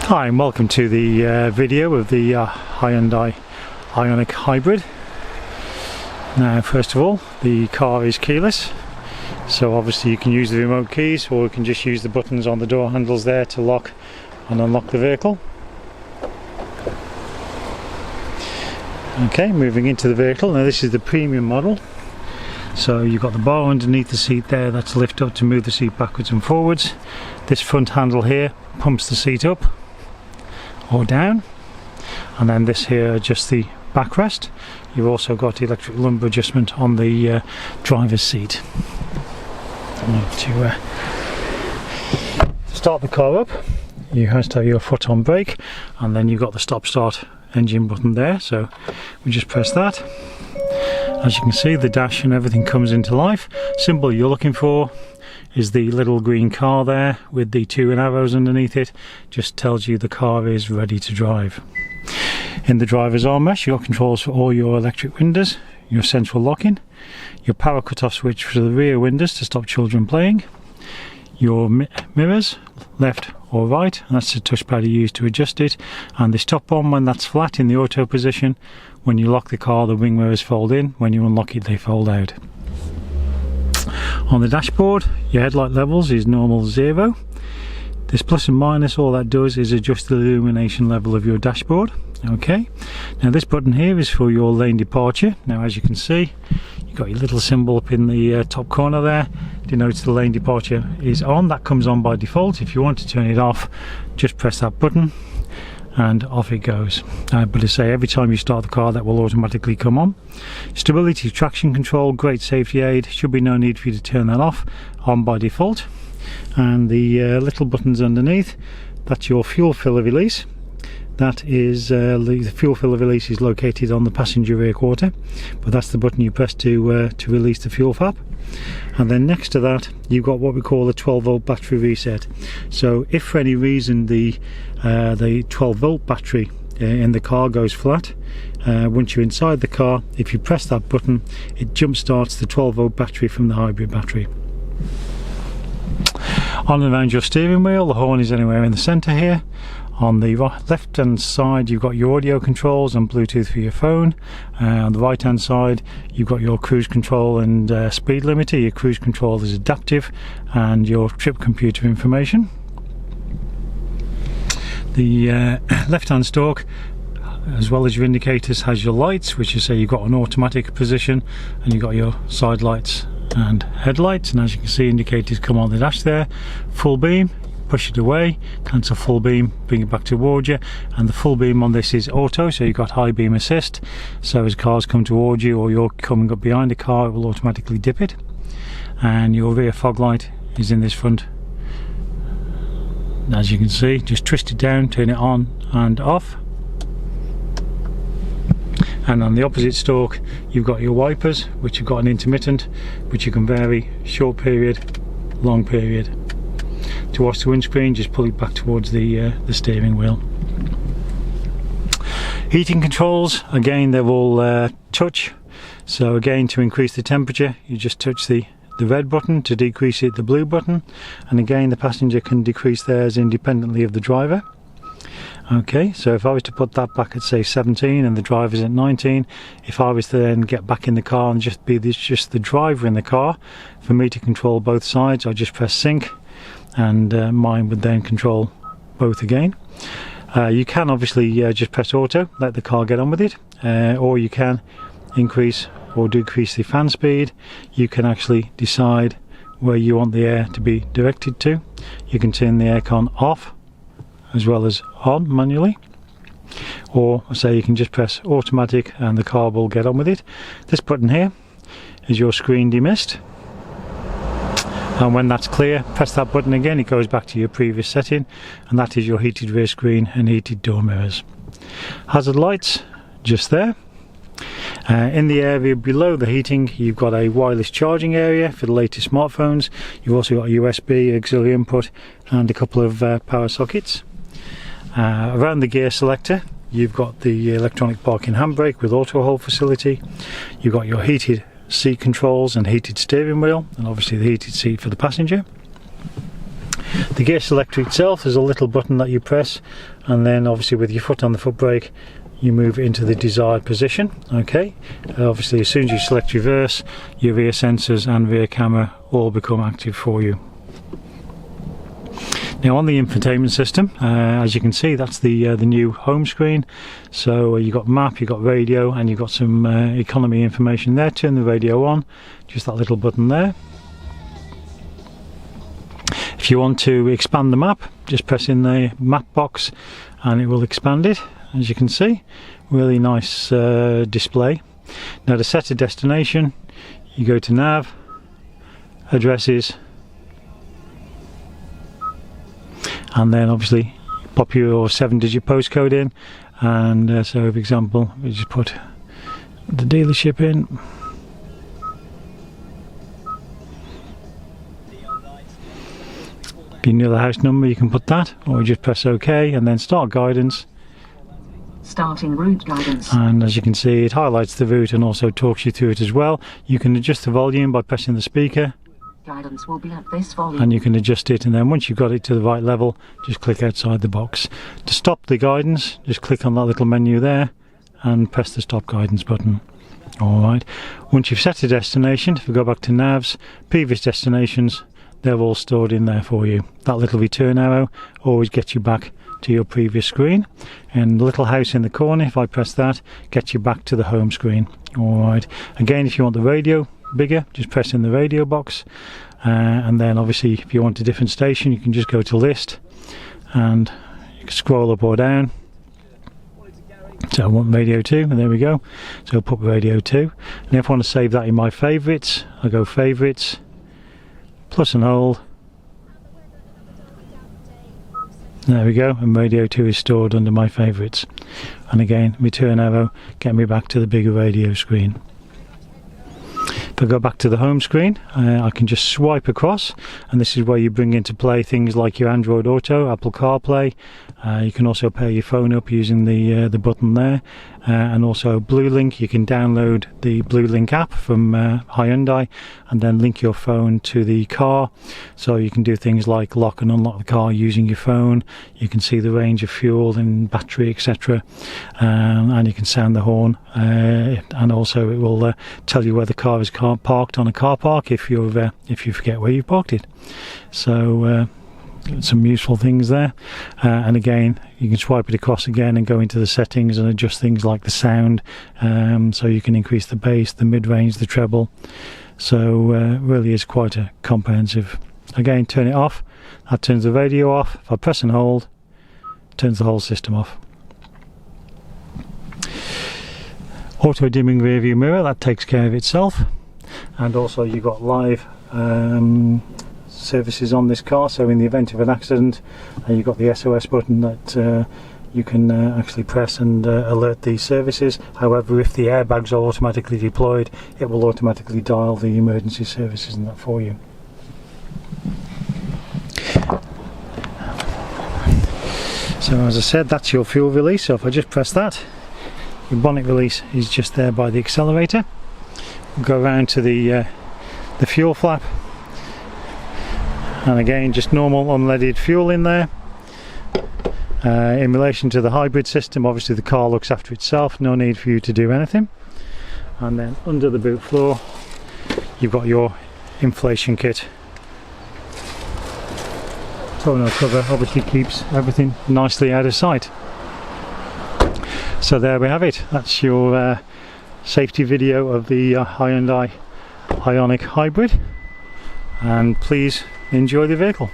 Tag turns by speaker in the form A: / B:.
A: Hi and welcome to the video of the Hyundai ioniq hybrid. Now first of all, the car is keyless, so obviously you can use the remote keys or you can just use the buttons on the door handles there to lock and unlock the vehicle. Okay, moving into the vehicle. Now this is the premium model, so you've got the bar underneath the seat there that's lift up to move the seat backwards and forwards. This front handle here pumps the seat up or down, and then this here adjusts the backrest. You've also got electric lumbar adjustment on the driver's seat. To start the car up, you have to have your foot on brake, and then you've got the stop start engine button there, so we just press that. As you can see, the dash and everything comes into life. Symbol you're looking for is the little green car there with the two arrows underneath it. Just tells you the car is ready to drive. In the driver's armrest, you've got controls for all your electric windows, your central locking, your power cut-off switch for the rear windows to stop children playing, your mirrors, left or right, and that's the touchpad you use to adjust it, and the stop on when that's flat in the auto position. When you lock the car, the wing mirrors fold in. When you unlock it, they fold out. On the dashboard, your headlight levels is normal 0. This plus and minus, all that does is adjust the illumination level of your dashboard. Okay, now this button here is for your lane departure. Now as you can see, you've got your little symbol up in the top corner there, denotes the lane departure is on. That comes on by default. If you want to turn it off, just press that button and off it goes. But to say, every time you start the car, that will automatically come on. Stability traction control, great safety aid, should be no need for you to turn that off, on by default. And the little buttons underneath, that's your fuel filler release. That is the fuel filler release is located on the passenger rear quarter, but that's the button you press to release the fuel fap. And then next to that, you've got what we call a 12-volt battery reset. So if for any reason the 12-volt battery in the car goes flat, once you're inside the car, if you press that button, it jump starts the 12-volt battery from the hybrid battery. On and around your steering wheel, the horn is anywhere in the centre here. On the left hand side, you've got your audio controls and Bluetooth for your phone. On the right hand side, you've got your cruise control and speed limiter. Your cruise control is adaptive, and your trip computer information. The left hand stalk, as well as your indicators, has your lights, which you say you've got an automatic position, and you've got your side lights and headlights. And as you can see, indicators come on the dash there. Full beam, push it away, cancel full beam, bring it back towards you, and the full beam on this is auto, so you've got high beam assist, so as cars come towards you or you're coming up behind a car, it will automatically dip it. And your rear fog light is in this front. As you can see, just twist it down, turn it on and off. And on the opposite stalk, you've got your wipers, which have got an intermittent, which you can vary, short period, long period. To wash the windscreen, just pull it back towards the steering wheel. Heating controls, again, they're all touch. So again, to increase the temperature, you just touch the red button. To decrease it, the blue button. And again, the passenger can decrease theirs independently of the driver. Okay, so if I was to put that back at say 17 and the driver's at 19, if I was to then get back in the car and just be just the driver in the car, for me to control both sides, I just press sync, and mine would then control both again. You can obviously just press auto, let the car get on with it, or you can increase or decrease the fan speed. You can actually decide where you want the air to be directed to. You can turn the aircon off as well as on manually, or say you can just press automatic and the car will get on with it. This button here is your screen demist, and when that's clear, press that button again, it goes back to your previous setting, and that is your heated rear screen and heated door mirrors. Hazard lights just there. In the area below the heating, you've got a wireless charging area for the latest smartphones. You've also got a USB auxiliary input and a couple of power sockets. Around the gear selector, you've got the electronic parking handbrake with auto hold facility. You've got your heated seat controls and heated steering wheel, and obviously the heated seat for the passenger. The gear selector itself is a little button that you press, and then obviously with your foot on the foot brake you move it into the desired position. Okay, obviously as soon as you select reverse, your rear sensors and rear camera all become active for you. Now on the infotainment system, as you can see, that's the new home screen. So you've got map, you've got radio, and you've got some economy information there. Turn the radio on, just that little button there. If you want to expand the map, just press in the map box and it will expand it. As you can see, really nice display. Now to set a destination, you go to nav, addresses, and then obviously pop your 7-digit postcode in, and so for example we just put the dealership in. If you know the house number you can put that, or you just press OK and then start guidance.
B: Starting route guidance.
A: And as you can see, it highlights the route and also talks you through it as well. You can adjust the volume by pressing the speaker.
B: Guidance will be at this volume.
A: And you can adjust it, and then once you've got it to the right level, just click outside the box. To stop the guidance, just click on that little menu there and press the stop guidance button. Alright, once you've set a destination, if we go back to navs, previous destinations, they're all stored in there for you. That little return arrow always gets you back to your previous screen, and the little house in the corner, if I press that, gets you back to the home screen. Alright, again if you want the radio bigger, just press in the radio box, and then obviously if you want a different station you can just go to list and you can scroll up or down. So I want radio 2, and there we go, so I'll put radio 2. And if I want to save that in my favourites, I go favourites, plus and hold. There we go, and radio 2 is stored under my favourites. And again, return arrow, get me back to the bigger radio screen. If I go back to the home screen, I can just swipe across, and this is where you bring into play things like your Android Auto, Apple CarPlay. You can also pair your phone up using the button there, and also BlueLink. You can download the BlueLink app from Hyundai and then link your phone to the car, so you can do things like lock and unlock the car using your phone. You can see the range of fuel and battery, etc., and you can sound the horn, and also it will tell you where the car is parked on a car park if you forget where you parked it. So some useful things there, and again you can swipe it across again and go into the settings and adjust things like the sound, so you can increase the bass, the mid-range, the treble. So really is quite a comprehensive. Again, turn it off, that turns the radio off. If I press and hold, it turns the whole system off. Auto dimming rear view mirror, that takes care of itself. And also you've got live services on this car, so in the event of an accident, you've got the SOS button that you can actually press and alert these services. However, if the airbags are automatically deployed, it will automatically dial the emergency services and that for you. So as I said, that's your fuel release. So if I just press that, your bonnet release is just there by the accelerator. We'll go around to the fuel flap, and again just normal unleaded fuel in there. In relation to the hybrid system, obviously the car looks after itself, no need for you to do anything. And then under the boot floor you've got your inflation kit. Tonneau cover obviously keeps everything nicely out of sight. So there we have it, that's your safety video of the Hyundai ioniq hybrid, and please enjoy the vehicle.